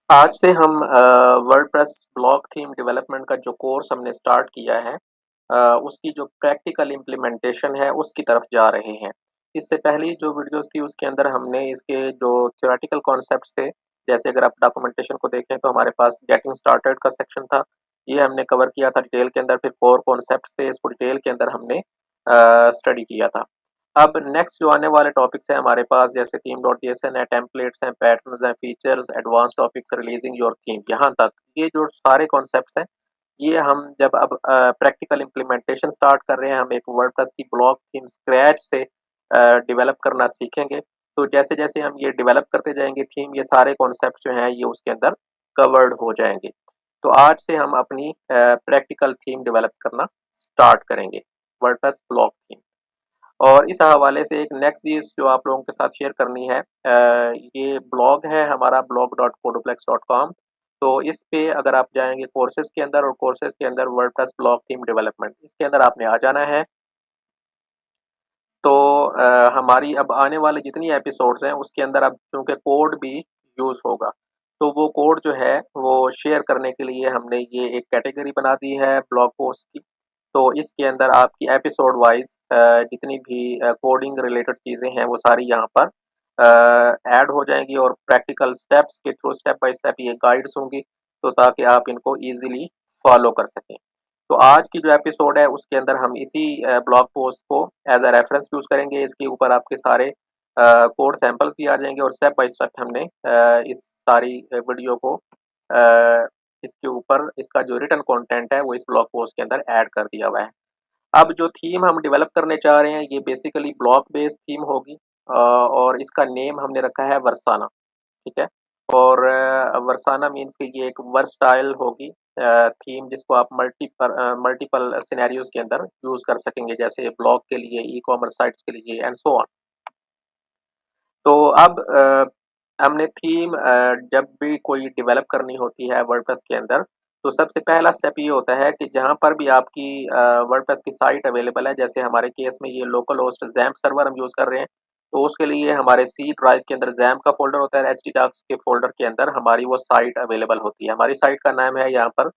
आज से हम वर्डप्रेस ब्लॉग थीम डेवलपमेंट का जो कोर्स हमने स्टार्ट किया है उसकी जो प्रैक्टिकल इम्प्लीमेंटेशन है उसकी तरफ जा रहे हैं। इससे पहली जो वीडियोस थी उसके अंदर हमने इसके जो थ्योरेटिकल कॉन्सेप्ट्स थे, जैसे अगर आप डॉक्यूमेंटेशन को देखें तो हमारे पास गेटिंग स्टार्टेड का सेक्शन था। ये हमने कवर किया था डिटेल के अंदर, फिर कोर कॉन्सेप्ट्स थे, इसको डिटेल के अंदर हमने स्टडी किया था। अब नेक्स्ट जो आने वाले टॉपिक्स हैं हमारे पास, जैसे थीम डॉट जेएसएन है, टेम्पलेट्स हैं, पैटर्न्स हैं, features, advance topics, releasing your theme, यहाँ तक ये जो सारे कॉन्सेप्ट्स हैं ये हम जब अब प्रैक्टिकल इम्प्लीमेंटेशन स्टार्ट कर रहे हैं, हम एक वर्डप्रेस की ब्लॉग थीम स्क्रैच से डेवलप करना सीखेंगे। तो जैसे जैसे हम ये डेवलप करते जाएंगे थीम, ये सारे कॉन्सेप्ट जो हैं ये उसके अंदर कवर्ड हो जाएंगे। तो आज से हम अपनी प्रैक्टिकल थीम डेवलप करना स्टार्ट करेंगे, वर्डप्रेस ब्लॉग थीम। और इस हवाले से एक नेक्स्ट चीज़ जो आप लोगों के साथ शेयर करनी है, ये ब्लॉग है हमारा blog.codoplex.com। तो इस पे अगर आप जाएंगे कोर्सेज के अंदर, और कोर्सेज के अंदर वर्डप्रेस ब्लॉग थीम डेवलपमेंट, इसके अंदर आपने आ जाना है। तो हमारी अब आने वाले जितनी एपिसोड्स हैं उसके अंदर अब चूंकि कोड भी यूज़ होगा, तो वो कोड जो है वो शेयर करने के लिए हमने ये एक कैटेगरी बना दी है ब्लॉग पोस्ट की। तो इसके अंदर आपकी एपिसोड वाइज जितनी भी कोडिंग रिलेटेड चीज़ें हैं वो सारी यहाँ पर ऐड हो जाएंगी, और प्रैक्टिकल स्टेप्स के थ्रू स्टेप बाय स्टेप ये गाइड्स होंगी, तो ताकि आप इनको इजीली फॉलो कर सकें। तो आज की जो एपिसोड है उसके अंदर हम इसी ब्लॉग पोस्ट को एज अ रेफरेंस यूज करेंगे। इसके ऊपर आपके सारे कोड सैंपल्स भी आ जाएंगे, और स्टेप बाय स्टेप हमने इस सारी वीडियो को इसके ऊपर इसका जो रिटन कंटेंट है वो इस ब्लॉग पोस्ट के अंदर ऐड कर दिया हुआ है। अब जो थीम हम डेवलप करने चाह रहे हैं ये बेसिकली ब्लॉक बेस्ड थीम होगी, और इसका नेम हमने रखा है वर्साना। ठीक है। और वर्साना मीन्स कि ये एक वर्सटाइल होगी थीम, जिसको आप मल्टीपल सिनेरियोज के अंदर यूज कर सकेंगे, जैसे ब्लॉग के लिए, ई कॉमर्स साइट्स के लिए, एंड सो ऑन। तो अब हमने थीम जब भी कोई डेवलप करनी होती है वर्डप्रेस के अंदर, तो सबसे पहला स्टेप ये होता है कि जहाँ पर भी आपकी वर्डप्रेस की साइट अवेलेबल है, जैसे हमारे केस में ये लोकल होस्ट जैम्प सर्वर हम यूज़ कर रहे हैं, तो उसके लिए हमारे सी ड्राइव के अंदर जैम्प का फ़ोल्डर होता है, एचटीडॉक्स के फ़ोल्डर के अंदर हमारी वो साइट अवेलेबल होती है। हमारी साइट का नाम है यहाँ पर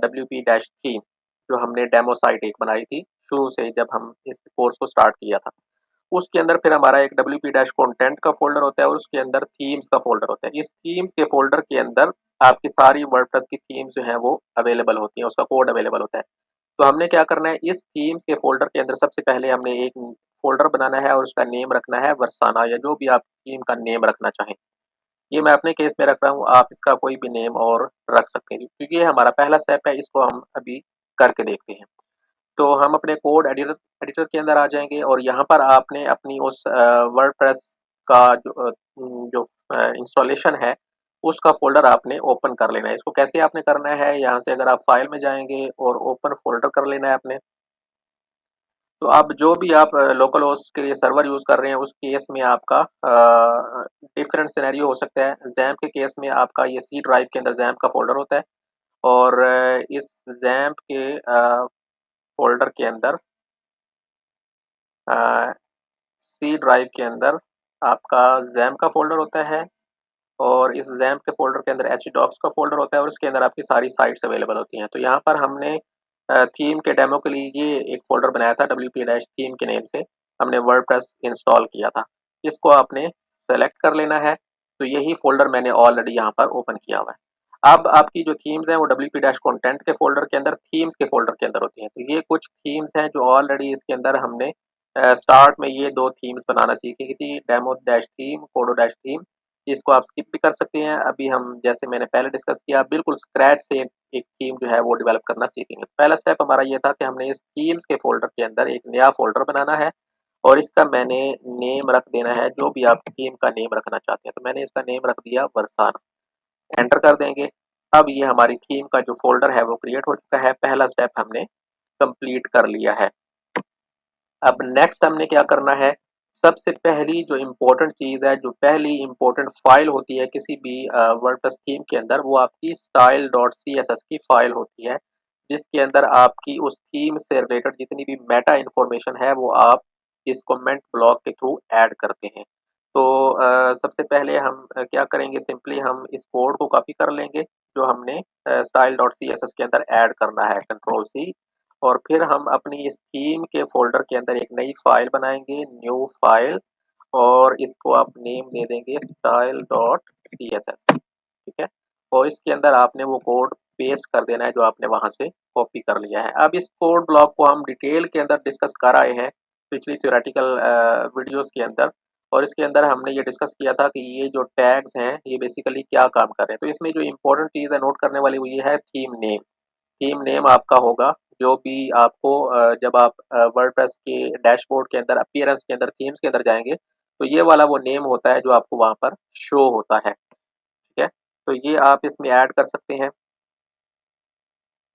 WP-थीम, जो हमने डेमो साइट एक बनाई थी शुरू से जब हम इस कोर्स को स्टार्ट किया था। उसके अंदर फिर हमारा एक WP डैश कंटेंट का फ़ोल्डर होता है, और उसके अंदर थीम्स का फ़ोल्डर होता है। इस थीम्स के फ़ोल्डर के अंदर आपकी सारी वर्डप्रेस की थीम्स जो हैं वो अवेलेबल होती हैं, उसका कोड अवेलेबल होता है। तो हमने क्या करना है, इस थीम्स के फ़ोल्डर के अंदर सबसे पहले हमने एक फ़ोल्डर बनाना है, और उसका नेम रखना है वर्साना, या जो भी आप थीम का नेम रखना चाहें। ये मैं अपने केस में रख रहा हूँ, आप इसका कोई भी नेम और रख सकते हैं, क्योंकि ये हमारा पहला स्टेप है, इसको हम अभी करके देखते हैं। तो हम अपने कोड एडिटर एडिटर के अंदर आ जाएँगे, और यहाँ पर आपने अपनी उस वर्डप्रेस का जो इंस्टॉलेशन है, उसका फ़ोल्डर आपने ओपन कर लेना है। इसको कैसे आपने करना है, यहाँ से अगर आप फाइल में जाएँगे और ओपन फ़ोल्डर कर लेना है आपने। तो अब जो भी आप लोकल होस्ट के लिए सर्वर यूज़ कर रहे हैं, उस केस में आपका डिफरेंट सिनेरियो हो सकता है। ज़ैम्प के केस में आपका ये सी ड्राइव के अंदर ज़ैम्प का फ़ोल्डर होता है, और इस ज़ैम्प के फ़ोल्डर के अंदर अ, सी ड्राइव के अंदर आपका ज़ैम्प का फ़ोल्डर होता है, और इस ज़ैम्प के फ़ोल्डर के अंदर एचडॉक्स का फ़ोल्डर होता है, और उसके अंदर आपकी सारी साइट्स अवेलेबल होती हैं। तो यहाँ पर हमने थीम के डेमो के लिए ये एक फ़ोल्डर बनाया था, WP-थीम के नेम से हमने वर्डप्रेस इंस्टॉल किया था। इसको आपने सेलेक्ट कर लेना है। तो यही फ़ोल्डर मैंने ऑलरेडी यहाँ पर ओपन किया हुआ है। अब आपकी जो थीम्स हैं वो WP-कंटेंट के फ़ोल्डर के अंदर, थीम्स के फ़ोल्डर के अंदर होती हैं। तो ये कुछ थीम्स हैं जो ऑलरेडी इसके अंदर हमने स्टार्ट में ये 2 थीम्स बनाना सीखी थी, डेमो-थीम, कोडो-थीम। इसको आप स्किप भी कर सकते हैं। अभी हम, जैसे मैंने पहले डिस्कस किया, बिल्कुल स्क्रैच से एक थीम जो है वो डेवलप करना सीखेंगे। पहला स्टेप हमारा ये था कि हमने इस थीम्स के फ़ोल्डर के अंदर एक नया फ़ोल्डर बनाना है, और इसका मैंने नेम रख देना है जो भी आप थीम का नेम रखना चाहते हैं। तो मैंने इसका नेम रख दिया वर्साना, एंटर कर देंगे। अब ये हमारी थीम का जो फ़ोल्डर है वो क्रिएट हो चुका है। पहला स्टेप हमने कंप्लीट कर लिया है। अब नेक्स्ट हमने क्या करना है, सबसे पहली जो इम्पोर्टेंट चीज़ है, जो पहली इम्पोर्टेंट फाइल होती है किसी भी वर्डप्रेस थीम के अंदर, वो आपकी style dot C S S की फाइल होती है, जिसके अंदर आपकी उस थीम से रिलेटेड जितनी भी मेटा इन्फॉर्मेशन है वो आप इस कमेंट ब्लॉक के थ्रू ऐड करते हैं। तो सबसे पहले हम क्या करेंगे, सिंपली हम इस कोड को कॉपी कर लेंगे जो हमने style.css के अंदर ऐड करना है, कंट्रोल सी। और फिर हम अपनी इस थीम के फ़ोल्डर के अंदर एक नई फ़ाइल बनाएँगे, न्यू फ़ाइल, और इसको आप नेम दे देंगे style.css, ठीक है? और इसके अंदर आपने वो कोड पेस्ट कर देना है जो आपने वहाँ से कॉपी कर लिया है। अब इस कोड ब्लॉक को हम डिटेल के अंदर डिस्कस कर आए हैं पिछली थ्योरेटिकल वीडियोज़ के अंदर, और इसके अंदर हमने ये डिस्कस किया था कि ये जो टैग्स हैं ये बेसिकली क्या काम कर रहे हैं। तो इसमें जो इम्पोर्टेंट चीज़ है नोट करने वाली वो ये है थीम नेम। थीम नेम आपका होगा जो भी आपको जब आप वर्डप्रेस के डैशबोर्ड के अंदर अपीयरेंस के अंदर थीम्स के अंदर जाएँगे, तो ये वाला वो नेम होता है जो आपको वहाँ पर शो होता है, ठीक है? तो ये आप इसमें ऐड कर सकते हैं।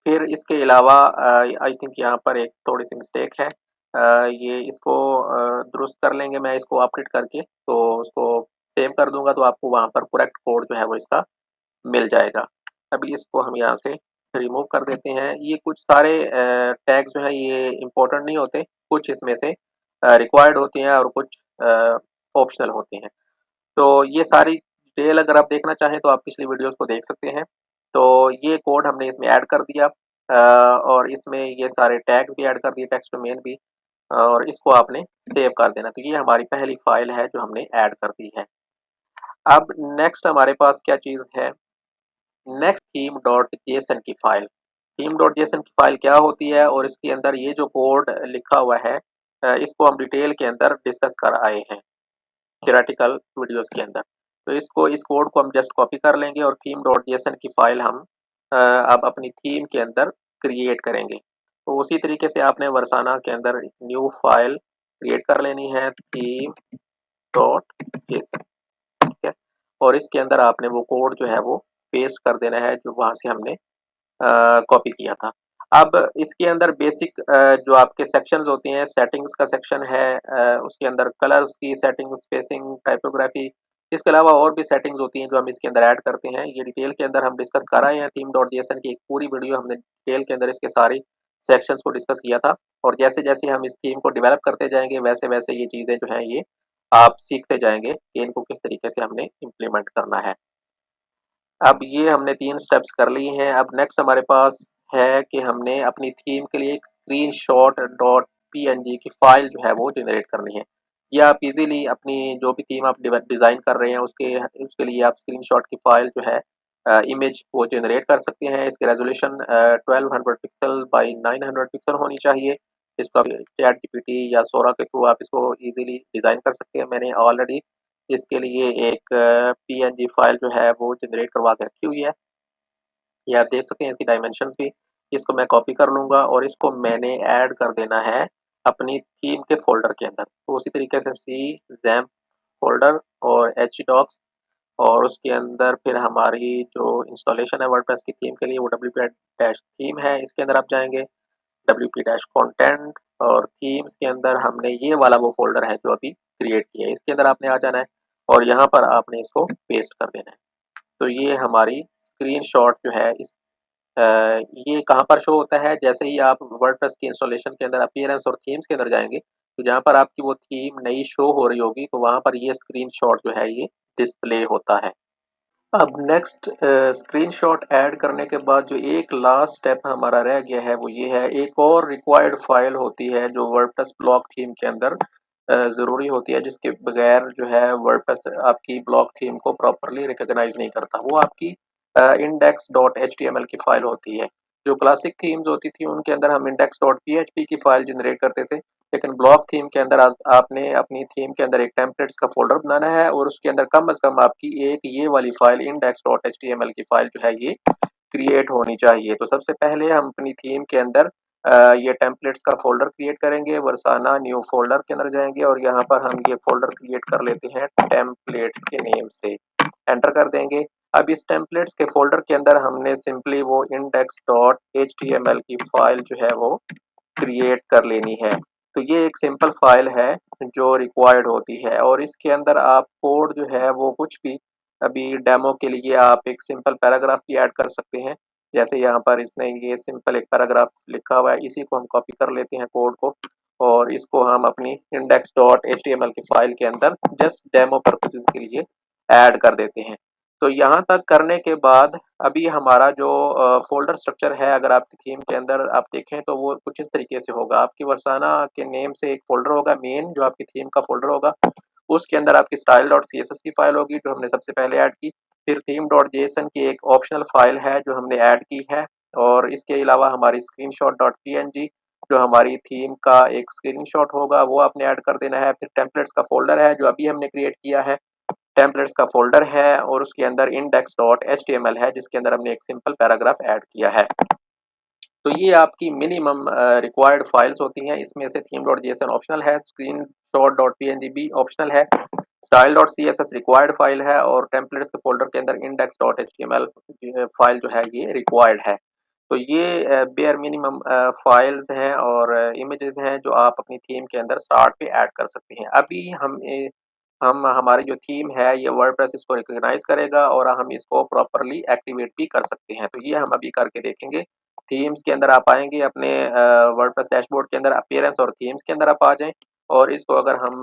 फिर इसके अलावा आई थिंक यहाँ पर एक थोड़ी-सी मिस्टेक है। ये इसको दुरुस्त कर लेंगे, मैं इसको अपडेट करके, तो उसको सेव कर दूँगा तो आपको वहाँ पर करेक्ट कोड जो है वो इसका मिल जाएगा। अभी इसको हम यहाँ से रिमूव कर देते हैं। ये कुछ सारे टैग्स जो हैं ये इम्पोर्टेंट नहीं होते, कुछ इसमें से रिक्वायर्ड होती हैं और कुछ ऑप्शनल होते हैं। तो ये सारी डिटेल अगर आप देखना चाहें तो आप पिछली वीडियोज़ को देख सकते हैं। तो ये कोड हमने इसमें ऐड कर दिया, और इसमें ये सारे टैग्स भी ऐड कर दिए, टेक्स्ट डोमेन भी, और इसको आपने सेव कर देना। तो ये हमारी पहली फ़ाइल है जो हमने ऐड कर दी है। अब नेक्स्ट हमारे पास क्या चीज़ है, नेक्स्ट थीम डॉट जेसन की फ़ाइल। थीम डॉट जेसन की फ़ाइल क्या होती है और इसके अंदर ये जो कोड लिखा हुआ है, इसको हम डिटेल के अंदर डिस्कस कर आए हैं थ्योरेटिकल वीडियोज़ के अंदर। तो इस कोड को हम जस्ट कॉपी कर लेंगे और थीम डॉट जेसन की फ़ाइल हम अब अपनी थीम के अंदर क्रिएट करेंगे। तो उसी तरीके से आपने वर्साना के अंदर न्यू फ़ाइल क्रिएट कर लेनी है, थीम डॉट जेसन, ठीक है? और इसके अंदर आपने वो कोड जो है वो पेस्ट कर देना है जो वहाँ से हमने कॉपी किया था। अब इसके अंदर बेसिक जो आपके सेक्शंस होती हैं, सेटिंग्स का सेक्शन है, उसके अंदर कलर्स की सेटिंग, स्पेसिंग, टाइपोग्राफी, इसके अलावा और भी सेटिंग्स होती हैं जो हम इसके अंदर ऐड करते हैं। ये डिटेल के अंदर हम डिस्कस कर आए हैं, थीम डॉट जेएसएन की एक पूरी वीडियो हमने डिटेल के अंदर इसके सारी सेक्शंस को डिस्कस किया था। और जैसे-जैसे हम इस थीम को डेवलप करते जाएँगे, वैसे-वैसे ये चीज़ें जो हैं ये आप सीखते जाएँगे कि इनको किस तरीके से हमने इम्प्लीमेंट करना है। अब ये हमने 3 स्टेप्स कर लिए हैं। अब नेक्स्ट हमारे पास है कि हमने अपनी थीम के लिए एक स्क्रीनशॉट डॉट पीएनजी की फ़ाइल जो है वो जनरेट करनी है। ये आप इज़िली अपनी जो भी थीम आप डिज़ाइन कर रहे हैं उसके लिए आप स्क्रीनशॉट की फ़ाइल जो है इमेज वो जनरेट कर सकते हैं। इसकी रेज़ोल्यूशन 1200 पिक्सल बाय 900 पिक्सल होनी चाहिए। इसको आप चैटजीपीटी या सोरा के थ्रू आप इसको इज़िली डिज़ाइन कर सकते हैं। मैंने ऑलरेडी इसके लिए एक पीएनजी फाइल जो है वो जनरेट करवा के रखी हुई है। ये आप देख सकते हैं इसकी डायमेंशंस भी। इसको मैं कॉपी कर लूँगा और इसको मैंने ऐड कर देना है अपनी थीम के फ़ोल्डर के अंदर। तो उसी तरीके से सी ज़ैम्प फ़ोल्डर और एचडॉक्स, और उसके अंदर फिर हमारी जो इंस्टॉलेशन है वर्डप्रेस की थीम के लिए वो डब्ल्यूपी डैश थीम है, इसके अंदर आप जाएँगे। डब्ल्यूपी डैश कंटेंट और थीम्स के अंदर हमने ये वाला वो फ़ोल्डर है जो अभी क्रिएट किया है। इसके अंदर आपने आ जाना है और यहाँ पर आपने इसको पेस्ट कर देना है। तो ये हमारी स्क्रीनशॉट जो है ये कहाँ पर शो होता है, जैसे ही आप वर्डप्रेस की इंस्टॉलेशन के अंदर अपीयरेंस और थीम्स के अंदर जाएँगे, तो जहाँ पर आपकी वो थीम नई शो हो रही होगी, तो वहाँ पर ये स्क्रीनशॉट जो है ये डिस्प्ले होता है। अब नेक्स्ट स्क्रीनशॉट ऐड करने के बाद जो एक लास्ट स्टेप हमारा रह गया है वो ये है, एक और रिक्वायर्ड फाइल होती है जो वर्डप्रेस ब्लॉक थीम के अंदर ज़रूरी होती है, जिसके बगैर जो है वर्डप्रेस आपकी ब्लॉक थीम को प्रॉपरली रिकॉग्नाइज नहीं करता। वो आपकी index dot H T M L की फाइल होती है। जो क्लासिक थीम्स होती थी उनके अंदर हम index dot P H P की फाइल जनरेट करते थे, लेकिन ब्लॉक थीम के अंदर आपने अपनी थीम के अंदर एक टेम्पलेट्स का फ़ोल्डर बनाना है और उसके अंदर कम से कम आपकी एक ये वाली फ़ाइल index.html की फ़ाइल जो है ये क्रिएट होनी चाहिए। तो सबसे पहले हम अपनी थीम के अंदर ये टेम्पलेट्स का फ़ोल्डर क्रिएट करेंगे, वर्साना न्यू फ़ोल्डर के अंदर जाएँगे और यहाँ पर हम ये फ़ोल्डर क्रिएट कर लेते हैं टेम्पलेट्स के नेम से, एंटर कर देंगे। अब इस टेम्पलेट्स के फ़ोल्डर के अंदर हमने सिंपली वो index.html की फ़ाइल जो है वो क्रिएट कर लेनी है। तो ये एक सिंपल फाइल है जो रिक्वायर्ड होती है और इसके अंदर आप कोड जो है वो कुछ भी, अभी डेमो के लिए आप एक सिंपल पैराग्राफ भी ऐड कर सकते हैं। जैसे यहाँ पर इसने ये सिंपल एक पैराग्राफ लिखा हुआ है, इसी को हम कॉपी कर लेते हैं कोड को और इसको हम अपनी index.html की फाइल के अंदर जस्ट डेमो पर्पसेस के लिए ऐड कर देते हैं। तो यहाँ तक करने के बाद अभी हमारा जो फ़ोल्डर स्ट्रक्चर है, अगर आपकी थीम के अंदर आप देखें तो वो कुछ इस तरीके से होगा। आपकी वर्साना के नेम से एक फ़ोल्डर होगा मेन, जो आपकी थीम का फ़ोल्डर होगा। उसके अंदर आपकी style.css की फाइल होगी जो हमने सबसे पहले ऐड की। फिर theme.json की एक ऑप्शनल फाइल है जो हमने ऐड की है, और इसके अलावा हमारी screenshot.png जो हमारी थीम का एक स्क्रीनशॉट होगा वो आपने ऐड कर देना है। फिर टेम्पलेट्स का फ़ोल्डर है जो अभी हमने क्रिएट किया है, टेम्पलेट्स का फ़ोल्डर है, और उसके अंदर index.html है जिसके अंदर हमने एक सिंपल पैराग्राफ ऐड किया है। तो ये आपकी मिनिमम रिक्वायर्ड फाइल्स होती हैं। इसमें से theme.json ऑप्शनल है, screenshot.png भी ऑप्शनल है, style.css रिक्वायर्ड फाइल है, और टेम्पलेट्स के फोल्डर के अंदर index.html फाइल जो है ये रिक्वायर्ड है। तो ये बेयर मिनिमम फाइल्स हैं और इमेजेस हैं जो आप अपनी थीम के अंदर स्टार्ट पे ऐड कर सकते हैं। अभी हम हमारी जो थीम है ये वर्डप्रेस इसको रिकॉग्नाइज करेगा और हम इसको प्रॉपर्ली एक्टिवेट भी कर सकते हैं। तो ये हम अभी करके देखेंगे। थीम्स के अंदर आप आएंगे, अपने वर्डप्रेस डैशबोर्ड के अंदर अपीयरेंस और थीम्स के अंदर आप आ जाएं, और इसको अगर हम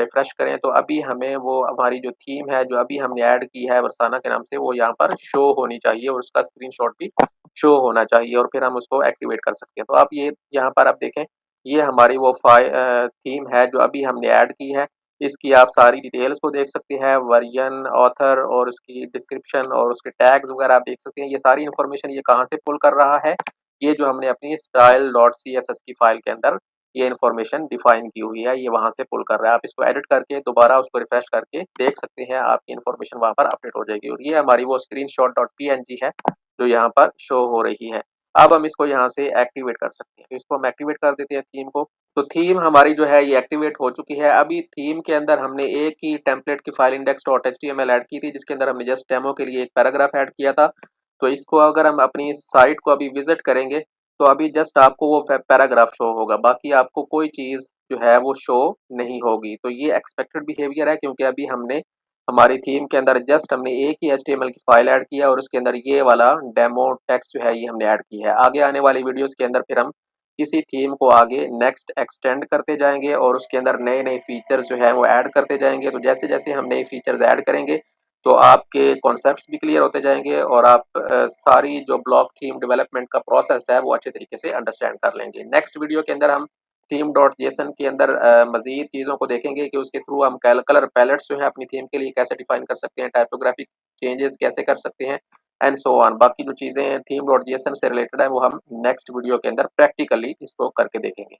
रिफ्रेश करें तो अभी हमें वो हमारी जो थीम है जो अभी हमने ऐड की है वर्साना के नाम से, वो यहाँ पर शो होनी चाहिए और उसका स्क्रीनशॉट भी शो होना चाहिए, और फिर हम उसको एक्टिवेट कर सकते हैं। तो आप ये यहाँ पर आप देखें, ये हमारी वो थीम है जो अभी हमने ऐड की है। इसकी आप सारी डिटेल्स को देख सकते हैं, वर्जन, ऑथर और उसकी डिस्क्रिप्शन और उसके टैग्स वगैरह आप देख सकते हैं। ये सारी इन्फॉर्मेशन ये कहाँ से पुल कर रहा है, ये जो हमने अपनी style.css की फाइल के अंदर ये इन्फॉर्मेशन डिफाइन की हुई है, ये वहां से पुल कर रहा है। आप इसको एडिट करके दोबारा उसको रिफ्रेश करके देख सकते हैं, आपकी इन्फॉर्मेशन वहां पर अपडेट हो जाएगी। और ये हमारी वो screenshot.png है जो यहाँ पर शो हो रही है। अब हम इसको यहाँ से एक्टिवेट कर सकते हैं, तो इसको हम एक्टिवेट कर देते हैं थीम को। तो थीम हमारी जो है ये एक्टिवेट हो चुकी है। अभी थीम के अंदर हमने एक ही टेम्पलेट की फाइल index.html ऐड की थी जिसके अंदर हमने जस्ट डेमो के लिए एक पैराग्राफ ऐड किया था। तो इसको अगर हम अपनी साइट को अभी विजिट करेंगे तो अभी जस्ट आपको वो पैराग्राफ शो होगा, बाकी आपको कोई चीज़ जो है वो शो नहीं होगी। तो ये एक्सपेक्टेड बिहेवियर है, क्योंकि अभी हमने हमारी थीम के अंदर जस्ट हमने एक ही HTML की फाइल ऐड किया और उसके अंदर ये वाला डेमो टेक्स्ट जो है ये हमने ऐड की है। आगे आने वाली वीडियोस के अंदर फिर हम इसी थीम को आगे नेक्स्ट एक्सटेंड करते जाएंगे और उसके अंदर नए नए फीचर्स जो है वो ऐड करते जाएंगे। तो जैसे जैसे हम नए फीचर्स ऐड करेंगे तो आपके कॉन्सेप्ट्स भी क्लियर होते जाएंगे और आप सारी जो ब्लॉक थीम डेवलपमेंट का प्रोसेस है वो अच्छे तरीके से अंडरस्टैंड कर लेंगे। नेक्स्ट वीडियो के अंदर हम थीम डॉट जेसन के अंदर मजीद चीज़ों को देखेंगे कि उसके थ्रू हम कलर पैलेट्स जो है अपनी थीम के लिए कैसे डिफाइन कर सकते हैं, टाइपोग्राफिक चेंजेस कैसे कर सकते हैं, एंड सो ऑन। बाकी जो चीज़ें थीम डॉट जेसन से रिलेटेड है वो हम नेक्स्ट वीडियो के अंदर प्रैक्टिकली इसको करके देखेंगे।